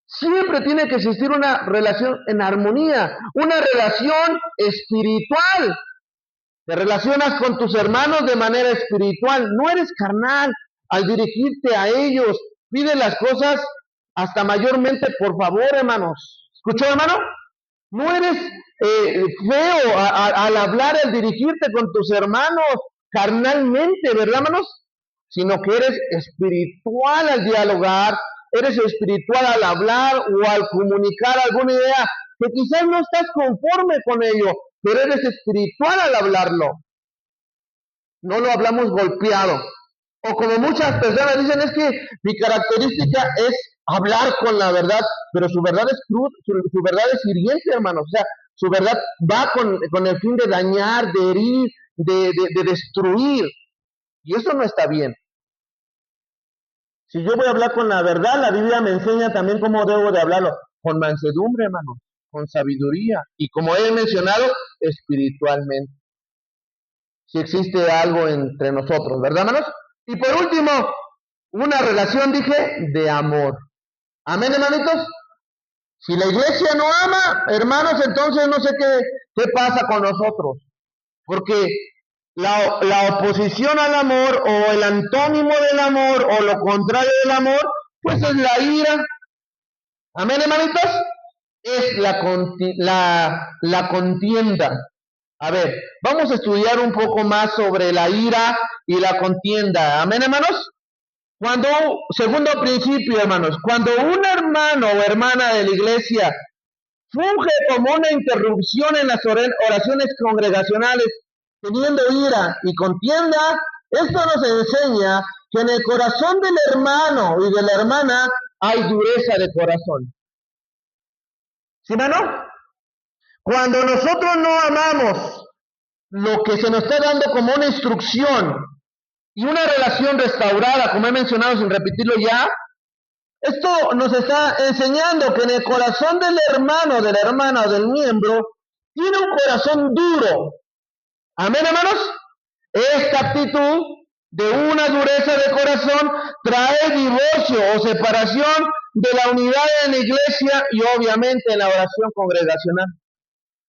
Siempre tiene que existir una relación en armonía, una relación espiritual. Te relacionas con tus hermanos de manera espiritual, no eres carnal al dirigirte a ellos. Pide las cosas hasta mayormente por favor, hermanos. ¿Escuchó, hermano? No eres feo al hablar, al dirigirte con tus hermanos carnalmente, ¿verdad, hermanos? Sino que eres espiritual al dialogar, eres espiritual al hablar o al comunicar alguna idea que quizás no estás conforme con ello, pero eres espiritual al hablarlo. No lo hablamos golpeado. O como muchas personas dicen, es que mi característica es hablar con la verdad, pero su verdad es cruz, su verdad es hiriente, hermanos. O sea, su verdad va con el fin de dañar, de herir, de destruir. Y eso no está bien. Si yo voy a hablar con la verdad, la Biblia me enseña también cómo debo de hablarlo. Con mansedumbre, hermanos, con sabiduría. Y como he mencionado, espiritualmente. Si existe algo entre nosotros, ¿verdad, hermanos? Y por último, una relación, dije, de amor. Amén, hermanitos. Si la iglesia no ama, hermanos, entonces no sé qué pasa con nosotros. Porque la oposición al amor o el antónimo del amor o lo contrario del amor, pues es la ira. Amén, hermanitos. Es la contienda. A ver, vamos a estudiar un poco más sobre la ira y la contienda. Amén, hermanos. Segundo principio, hermanos, cuando un hermano o hermana de la iglesia funge como una interrupción en las oraciones congregacionales, teniendo ira y contienda, esto nos enseña que en el corazón del hermano y de la hermana hay dureza de corazón. ¿Sí, hermano? Cuando nosotros no amamos lo que se nos está dando como una instrucción y una relación restaurada, como he mencionado sin repetirlo ya, esto nos está enseñando que en el corazón del hermano, de la hermana, del miembro, tiene un corazón duro. Amén, hermanos. Esta actitud de una dureza de corazón trae divorcio o separación de la unidad en la iglesia y obviamente en la oración congregacional.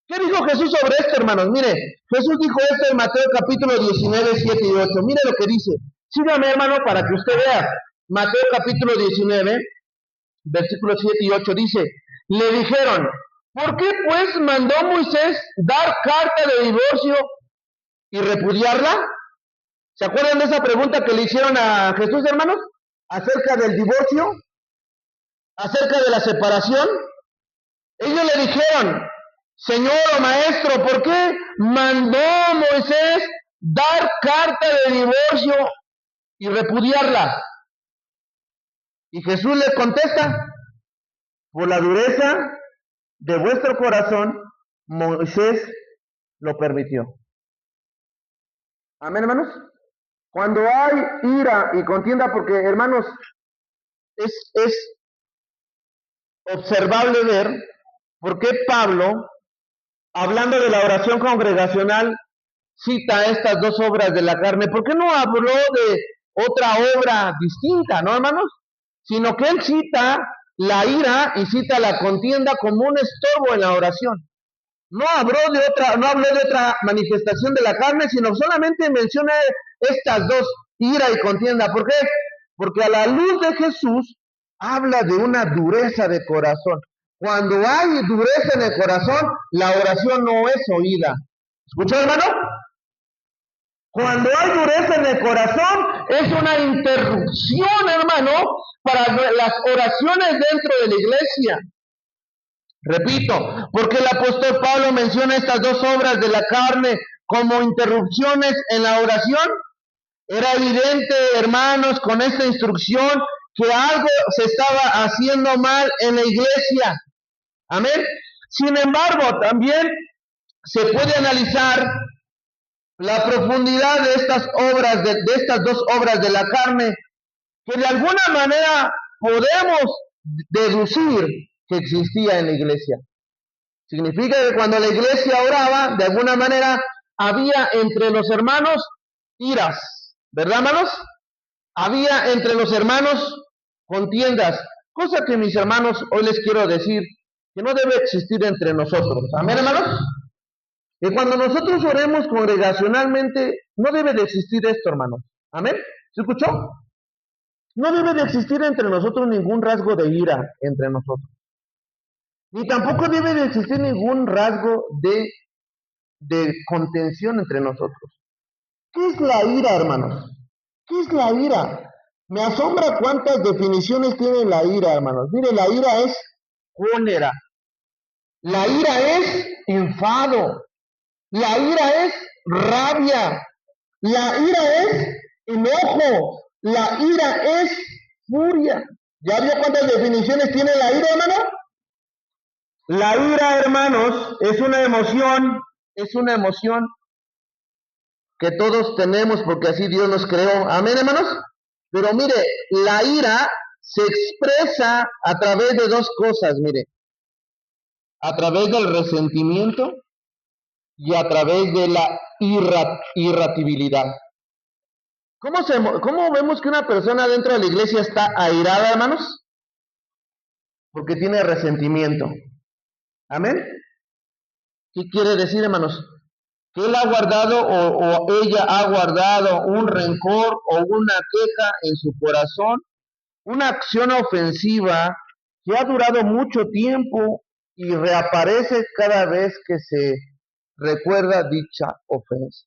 ¿Qué dijo Jesús sobre esto, hermanos? Mire, Jesús dijo esto en Mateo capítulo 19, 7 y 8. Mire lo que dice. Sígame, hermano, para que usted vea. Mateo capítulo 19, versículos 7 y 8 dice, le dijeron, ¿por qué pues mandó Moisés dar carta de divorcio y repudiarla? ¿Se acuerdan de esa pregunta que le hicieron a Jesús, hermanos? Acerca del divorcio, acerca de la separación. Ellos le dijeron, Señor o maestro, ¿por qué mandó Moisés dar carta de divorcio y repudiarla? Y Jesús les contesta, por la dureza de vuestro corazón, Moisés lo permitió. Amén, hermanos. Cuando hay ira y contienda, porque, hermanos, es observable ver por qué Pablo, hablando de la oración congregacional, cita estas dos obras de la carne. ¿Por qué no habló de otra obra distinta, no, hermanos? Sino que él cita la ira y cita la contienda como un estorbo en la oración. No habló de otra manifestación de la carne, sino solamente menciona estas dos, ira y contienda. ¿Por qué? Porque a la luz de Jesús habla de una dureza de corazón. Cuando hay dureza en el corazón, la oración no es oída. ¿Escuchó, hermano? Cuando hay dureza en el corazón, es una interrupción, hermano, para las oraciones dentro de la iglesia. Repito, porque el apóstol Pablo menciona estas dos obras de la carne, como interrupciones en la oración. Era evidente, hermanos, con esta instrucción que algo se estaba haciendo mal en la iglesia. Amén. Sin embargo, también se puede analizar la profundidad de estas obras, de estas dos obras de la carne, que de alguna manera podemos deducir que existía en la iglesia. Significa que cuando la iglesia oraba, de alguna manera había entre los hermanos iras, ¿verdad, hermanos? Había entre los hermanos contiendas, cosa que mis hermanos hoy les quiero decir que no debe existir entre nosotros. Amén, hermanos. Que cuando nosotros oremos congregacionalmente, no debe de existir esto, hermanos. Amén. ¿Se escuchó? No debe de existir entre nosotros ningún rasgo de ira entre nosotros. Ni tampoco debe de existir ningún rasgo de contención entre nosotros. ¿Qué es la ira, hermanos? ¿Qué es la ira? Me asombra cuántas definiciones tiene la ira, hermanos. Mire, la ira es cólera. La ira es enfado. La ira es rabia. La ira es enojo. La ira es furia. ¿Ya vio cuántas definiciones tiene la ira, hermano? La ira, hermanos, es una emoción que todos tenemos porque así Dios nos creó. Amén, hermanos. Pero mire, la ira se expresa a través de dos cosas, mire. A través del resentimiento y a través de la irritabilidad. ¿Cómo vemos que una persona dentro de la iglesia está airada, hermanos? Porque tiene resentimiento. Amén. ¿Qué quiere decir, hermanos? Que él ha guardado o ella ha guardado un rencor o una queja en su corazón, una acción ofensiva que ha durado mucho tiempo y reaparece cada vez que se recuerda dicha ofensa.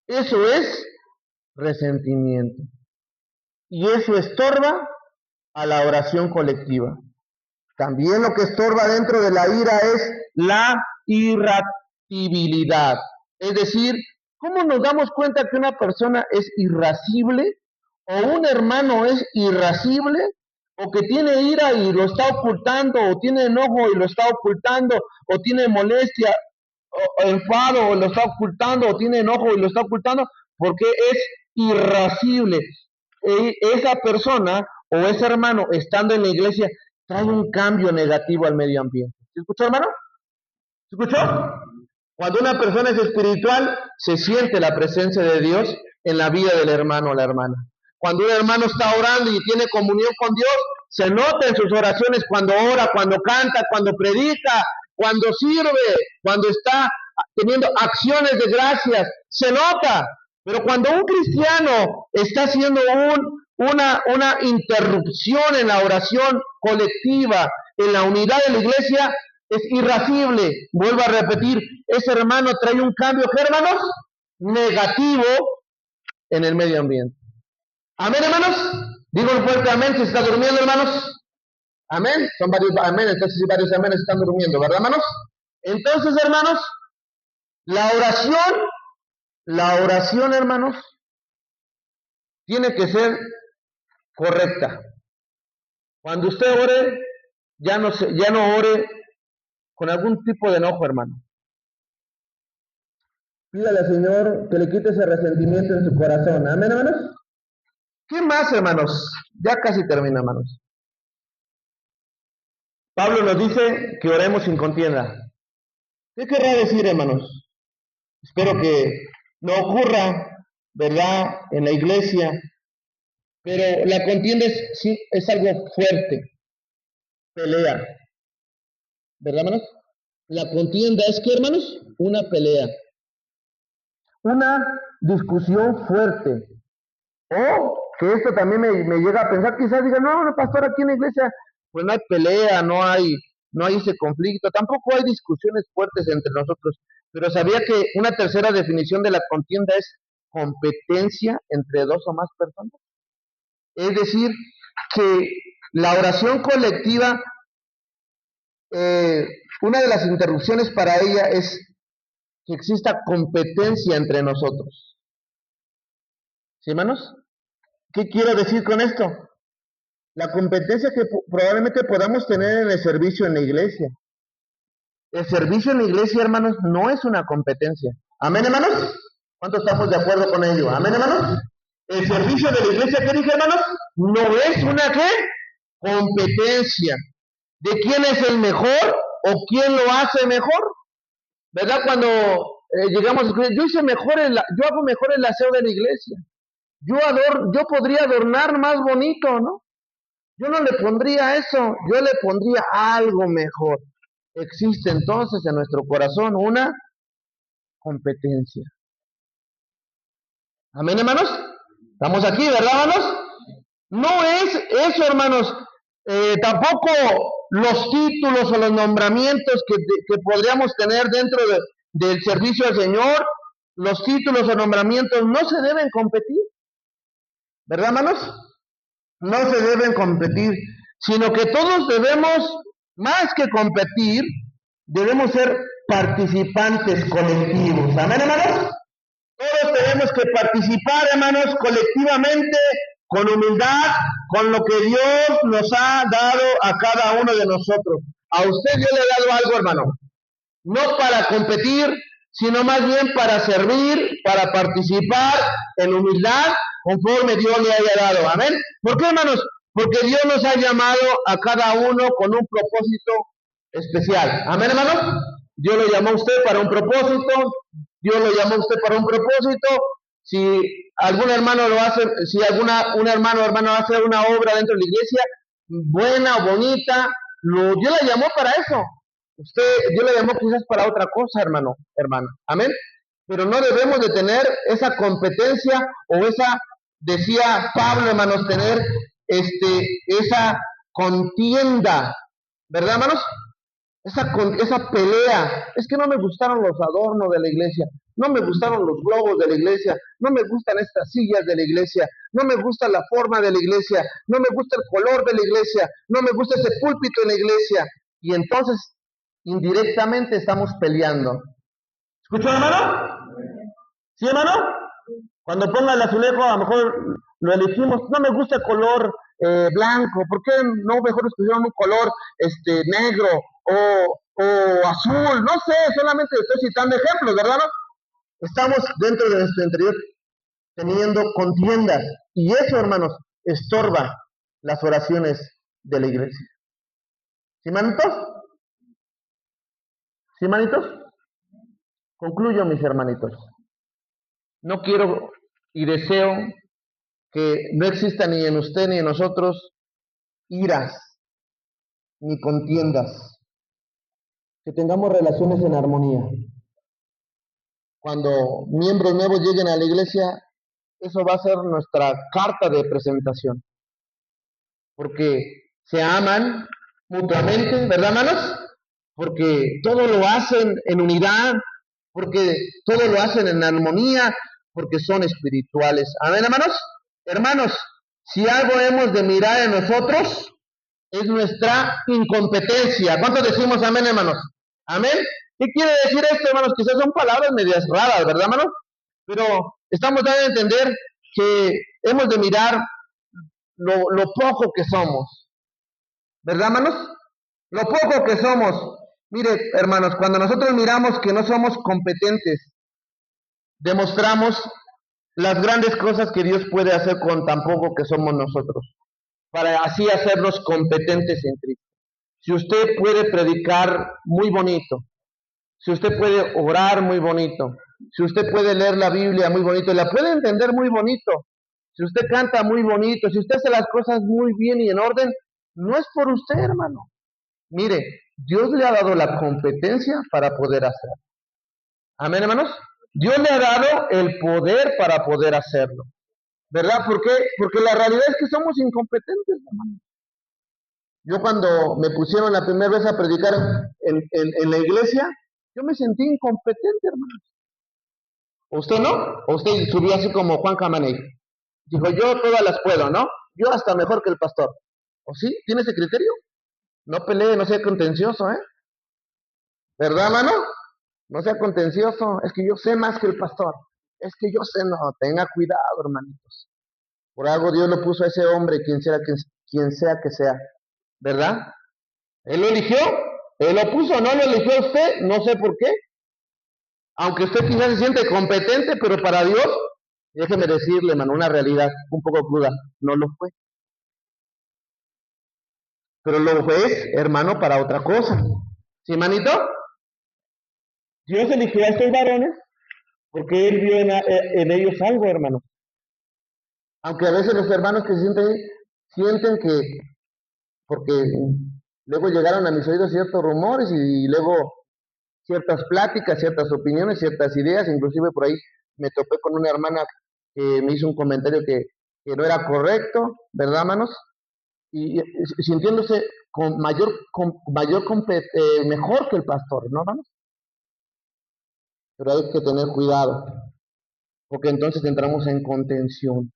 Eso es resentimiento. Y eso estorba a la oración colectiva. También lo que estorba dentro de la ira es la irritabilidad. Es decir, ¿cómo nos damos cuenta que una persona es irascible? ¿O un hermano es irascible? ¿O que tiene ira y lo está ocultando? ¿O tiene enojo y lo está ocultando? ¿O tiene molestia o enfado o lo está ocultando? ¿O tiene enojo y lo está ocultando? Porque es irascible. Esa persona o ese hermano estando en la iglesia trae un cambio negativo al medio ambiente. ¿Se escuchó, hermano? ¿Se escuchó? Cuando una persona es espiritual, se siente la presencia de Dios en la vida del hermano o la hermana. Cuando un hermano está orando y tiene comunión con Dios, se nota en sus oraciones cuando ora, cuando canta, cuando predica, cuando sirve, cuando está teniendo acciones de gracias, se nota. Pero cuando un cristiano está haciendo una interrupción en la oración colectiva, en la unidad de la iglesia, es irascible. Vuelvo a repetir, ese hermano trae un cambio, ¿qué, hermanos? Negativo en el medio ambiente. Amén, hermanos. Digo fuerte amén si está durmiendo, hermanos. Amén. Son varios amén, entonces varios amén están durmiendo, ¿verdad, hermanos? Entonces, hermanos, la oración, hermanos, tiene que ser correcta. Cuando usted ore, ya no ore con algún tipo de enojo, hermano. Pídale al Señor que le quite ese resentimiento en su corazón. Amén, hermanos. ¿Qué más, hermanos? Ya casi termina, hermanos. Pablo nos dice que oremos sin contienda. ¿Qué querrá decir, hermanos? Espero que no ocurra, ¿verdad?, en la iglesia. Pero la contienda es algo fuerte. Pelea. ¿Verdad, hermanos? La contienda es, ¿qué, hermanos? Una pelea. Una discusión fuerte. O que esto también me llega a pensar, quizás diga, no, pastor, aquí en la iglesia, pues no hay pelea, no hay ese conflicto, tampoco hay discusiones fuertes entre nosotros. Pero ¿sabía que una tercera definición de la contienda es competencia entre dos o más personas? Es decir, que la oración colectiva, una de las interrupciones para ella es que exista competencia entre nosotros. ¿Sí, hermanos? ¿Qué quiero decir con esto? La competencia que probablemente podamos tener en el servicio en la iglesia. El servicio en la iglesia, hermanos, no es una competencia. ¿Amén, hermanos? ¿Cuántos estamos de acuerdo con ello? ¿Amén, hermanos? El servicio de la iglesia, ¿qué dije, hermanos? No es una, ¿qué? Competencia. ¿De quién es el mejor o quién lo hace mejor? ¿Verdad? Cuando llegamos a yo hice mejor yo hago mejor el aseo de la iglesia. Yo podría adornar más bonito, ¿no? Yo no le pondría eso, yo le pondría algo mejor. Existe entonces en nuestro corazón una competencia. Amén, hermanos. Estamos aquí, ¿verdad, hermanos? No es eso, hermanos. Tampoco los títulos o los nombramientos que podríamos tener dentro del servicio al Señor, los títulos o nombramientos no se deben competir, ¿verdad, hermanos? No se deben competir, sino que todos debemos, más que competir, debemos ser participantes colectivos. ¿Amén, hermanos? Todos tenemos que participar, hermanos, colectivamente, con humildad, con lo que Dios nos ha dado a cada uno de nosotros. A usted Dios le ha dado algo, hermano. No para competir, sino más bien para servir, para participar en humildad, conforme Dios le haya dado. Amén. ¿Por qué, hermanos? Porque Dios nos ha llamado a cada uno con un propósito especial. Amén, hermanos. Dios lo llamó a usted para un propósito. Dios lo llamó a usted para un propósito. Si algún hermano lo hace, si un hermano o hermana hace una obra dentro de la iglesia, buena o bonita, Dios la llamó para eso. Dios la llamó quizás para otra cosa, hermana. Amén. Pero no debemos de tener esa competencia o decía Pablo, hermanos, tener esa contienda, ¿verdad, hermanos? Esa pelea. Es que no me gustaron los adornos de la iglesia, no me gustaron los globos de la iglesia, no me gustan estas sillas de la iglesia, no me gusta la forma de la iglesia, no me gusta el color de la iglesia, no me gusta ese púlpito en la iglesia. Y entonces, indirectamente estamos peleando. ¿Escuchó, hermano? ¿Sí, hermano? Cuando ponga el azulejo, a lo mejor lo elegimos, no me gusta el color blanco, ¿por qué no mejor escogieron un color negro o azul? No sé, solamente estoy citando ejemplos, ¿verdad? Estamos dentro de nuestro interior teniendo contiendas y eso, hermanos, estorba las oraciones de la iglesia. ¿Sí, manitos? ¿Sí, manitos? Concluyo, mis hermanitos. No quiero y deseo que no exista ni en usted ni en nosotros iras ni contiendas, que tengamos relaciones en armonía. Cuando miembros nuevos lleguen a la iglesia, eso va a ser nuestra carta de presentación, porque se aman mutuamente, ¿verdad, hermanos? Porque todo lo hacen en unidad, porque todo lo hacen en armonía, porque son espirituales. ¿Amén, hermanos? Hermanos, si algo hemos de mirar en nosotros, es nuestra incompetencia. ¿Cuántos decimos amén, hermanos? ¿Amén? ¿Qué quiere decir esto, hermanos? Quizás son palabras medias raras, ¿verdad, hermanos? Pero estamos dando a entender que hemos de mirar lo poco que somos. ¿Verdad, hermanos? Lo poco que somos. Mire, hermanos, cuando nosotros miramos que no somos competentes, demostramos las grandes cosas que Dios puede hacer con tan poco que somos nosotros, para así hacernos competentes en Cristo. Si usted puede predicar muy bonito, si usted puede orar muy bonito, si usted puede leer la Biblia muy bonito, la puede entender muy bonito, si usted canta muy bonito, si usted hace las cosas muy bien y en orden, no es por usted, hermano. Mire, Dios le ha dado la competencia para poder hacerlo. Amén, hermanos. Dios le ha dado el poder para poder hacerlo. ¿Verdad? ¿Por qué? Porque la realidad es que somos incompetentes, hermano. Yo cuando me pusieron la primera vez a predicar en la iglesia, yo me sentí incompetente, hermano. ¿Usted no? ¿O usted subió así como Juan Camaney? Dijo, yo todas las puedo, ¿no? Yo hasta mejor que el pastor. ¿O sí? ¿Tiene ese criterio? No pelee, no sea contencioso, ¿eh? ¿Verdad, hermano? No sea contencioso, es que yo sé más que el pastor. Es que yo sé, no, tenga cuidado, hermanitos. Por algo Dios lo puso a ese hombre, quien sea que sea, ¿verdad? Él lo eligió, él lo puso, no lo eligió a usted, no sé por qué. Aunque usted quizás se siente competente, pero para Dios, déjeme decirle, hermano, una realidad un poco cruda, no lo fue. Pero lo fue, hermano, para otra cosa. ¿Sí, manito? Dios eligió a estos varones porque Él vio en ellos algo, hermano. Aunque a veces los hermanos que sienten que, porque luego llegaron a mis oídos ciertos rumores y luego ciertas pláticas, ciertas opiniones, ciertas ideas, inclusive por ahí me topé con una hermana que me hizo un comentario que no era correcto, ¿verdad, hermanos? Y sintiéndose mejor que el pastor, ¿no, hermanos? Pero hay que tener cuidado, porque entonces entramos en contención.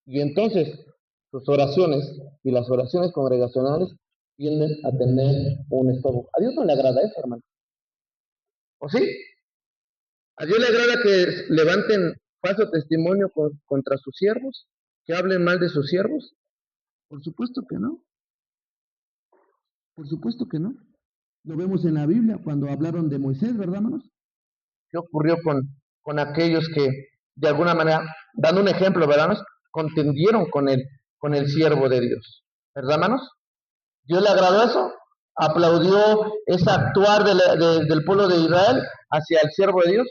Y entonces sus oraciones y las oraciones congregacionales tienden a tener un estorbo. A Dios no le agrada eso, hermano. ¿O sí? ¿A Dios le agrada que levanten falso testimonio contra sus siervos? ¿Que hablen mal de sus siervos? Por supuesto que no. Por supuesto que no. Lo vemos en la Biblia cuando hablaron de Moisés, ¿verdad, hermanos? ¿Qué ocurrió con aquellos que, de alguna manera, dando un ejemplo, ¿verdad, hermanos? Contendieron con el siervo de Dios, ¿verdad, hermanos? ¿Dios le agradó eso? ¿Aplaudió ese actuar del pueblo de Israel hacia el siervo de Dios?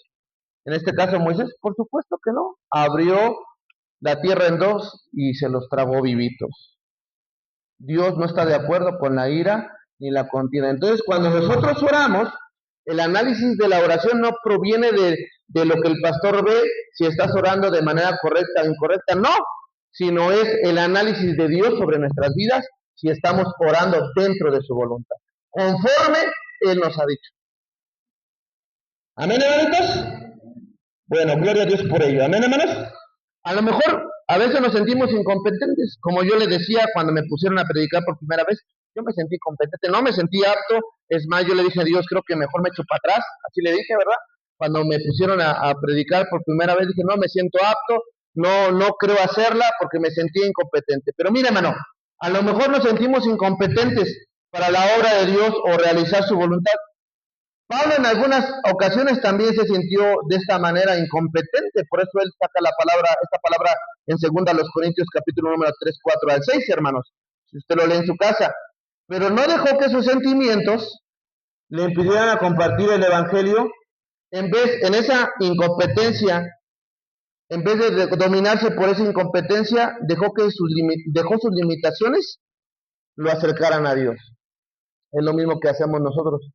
En este caso Moisés, por supuesto que no. Abrió la tierra en dos y se los tragó vivitos. Dios no está de acuerdo con la ira ni la contienda. Entonces, cuando nosotros oramos, el análisis de la oración no proviene de lo que el pastor ve, si estás orando de manera correcta o incorrecta, no, sino es el análisis de Dios sobre nuestras vidas, si estamos orando dentro de su voluntad, conforme Él nos ha dicho. ¿Amén, hermanitos? Bueno, gloria a Dios por ello. ¿Amén, hermanos? A lo mejor a veces nos sentimos incompetentes, como yo le decía cuando me pusieron a predicar por primera vez, yo me sentí competente, no me sentí apto, es más, yo le dije a Dios, creo que mejor me echo para atrás, así le dije, ¿verdad? Cuando me pusieron a predicar por primera vez, dije, no, me siento apto, no creo hacerla porque me sentí incompetente. Pero mire, hermano, a lo mejor nos sentimos incompetentes para la obra de Dios o realizar su voluntad. Pablo en algunas ocasiones también se sintió de esta manera incompetente, por eso él saca esta palabra en 2 Corintios capítulo número 3, 4 al 6, hermanos, si usted lo lee en su casa. Pero no dejó que sus sentimientos le impidieran a compartir el evangelio, en esa incompetencia, en vez de dominarse por esa incompetencia, dejó sus limitaciones lo acercaran a Dios. Es lo mismo que hacemos nosotros.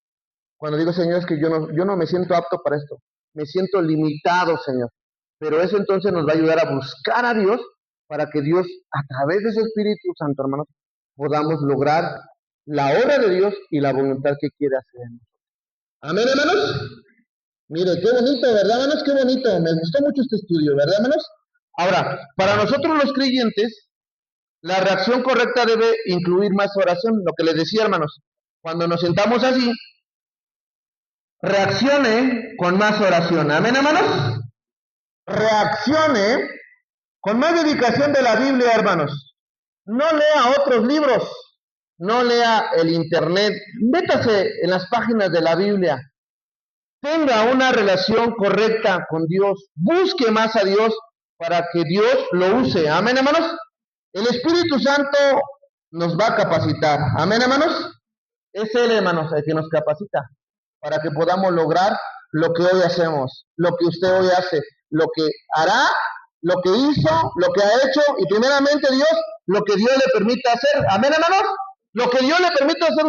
Cuando digo, Señor, es que yo no me siento apto para esto, me siento limitado, Señor. Pero eso entonces nos va a ayudar a buscar a Dios para que Dios, a través de su Espíritu Santo, hermanos, podamos lograr la obra de Dios y la voluntad que quiere hacer en nosotros. Amén, hermanos. Mire, qué bonito, ¿verdad, hermanos? Qué bonito. Me gustó mucho este estudio, ¿verdad, hermanos? Ahora, para nosotros los creyentes, la reacción correcta debe incluir más oración, lo que les decía, hermanos. Cuando nos sentamos así, reaccione con más oración. Amén, hermanos. Reaccione con más dedicación de la Biblia, hermanos. No lea otros libros. No lea el internet. Métase en las páginas de la Biblia. Tenga una relación correcta con Dios. Busque más a Dios para que Dios lo use. Amén, hermanos. El Espíritu Santo nos va a capacitar. Amén, hermanos. Es Él, hermanos, el que nos capacita para que podamos lograr lo que hoy hacemos, lo que usted hoy hace, lo que hará, lo que hizo, lo que ha hecho, y primeramente Dios, lo que Dios le permite hacer. Amén, hermanos. Lo que Dios le permite hacer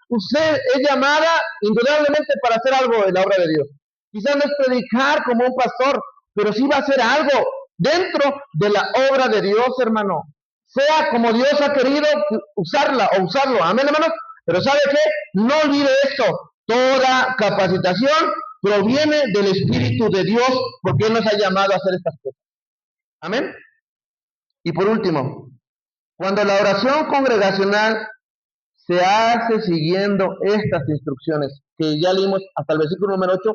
usted es llamada indudablemente para hacer algo en la obra de Dios. Quizás no es predicar como un pastor, pero sí va a hacer algo dentro de la obra de Dios, hermano. Sea como Dios ha querido usarla o usarlo. Amén, hermanos. Pero ¿sabe qué? No olvide esto. Toda capacitación proviene del Espíritu de Dios, porque Él nos ha llamado a hacer estas cosas. Amén. Y por último, cuando la oración congregacional se hace siguiendo estas instrucciones, que ya leímos hasta el versículo número 8,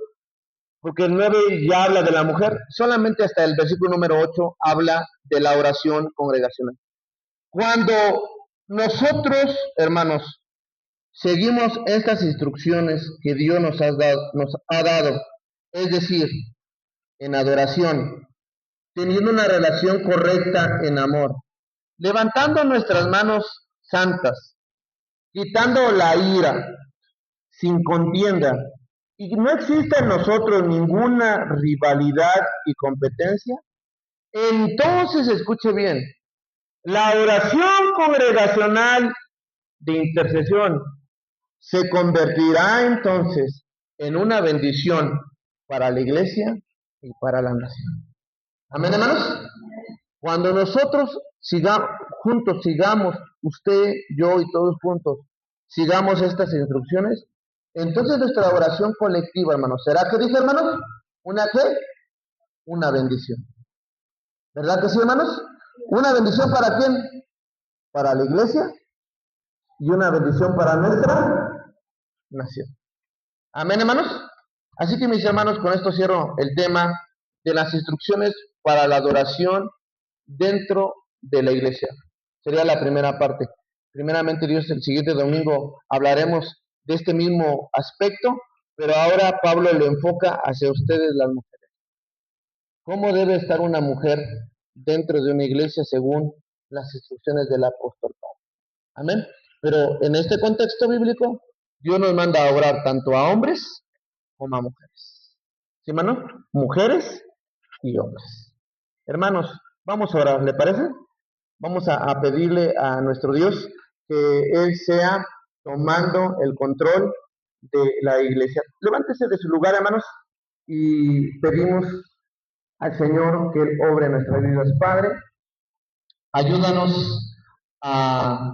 porque el 9 ya habla de la mujer, solamente hasta el versículo número 8 habla de la oración congregacional. Cuando nosotros, hermanos, seguimos estas instrucciones que Dios nos ha dado, es decir, en adoración, teniendo una relación correcta en amor, levantando nuestras manos santas, quitando la ira, sin contienda, y no existe en nosotros ninguna rivalidad y competencia, entonces escuche bien, la oración congregacional de intercesión se convertirá entonces en una bendición para la iglesia y para la nación. Amén, hermanos. Cuando nosotros sigamos, usted, yo y todos juntos, sigamos estas instrucciones, entonces nuestra oración colectiva, hermanos, ¿será que dice, hermanos? ¿Una qué? Una bendición. ¿Verdad que sí, hermanos? ¿Una bendición para quién? Para la iglesia y una bendición para nuestra nación. Amén, hermanos. Así que, mis hermanos, con esto cierro el tema de las instrucciones para la adoración dentro de la iglesia. Sería la primera parte. Primeramente, Dios, el siguiente domingo hablaremos de este mismo aspecto, pero ahora Pablo lo enfoca hacia ustedes, las mujeres. ¿Cómo debe estar una mujer dentro de una iglesia según las instrucciones del apóstol Pablo? Amén. Pero en este contexto bíblico, Dios nos manda a orar tanto a hombres como a mujeres. ¿Sí, hermano? Mujeres y hombres. Hermanos, vamos a orar, ¿le parece? Vamos a pedirle a nuestro Dios que Él sea tomando el control de la iglesia. Levántese de su lugar, hermanos, y pedimos al Señor que Él obre en nuestras vidas. Padre, ayúdanos a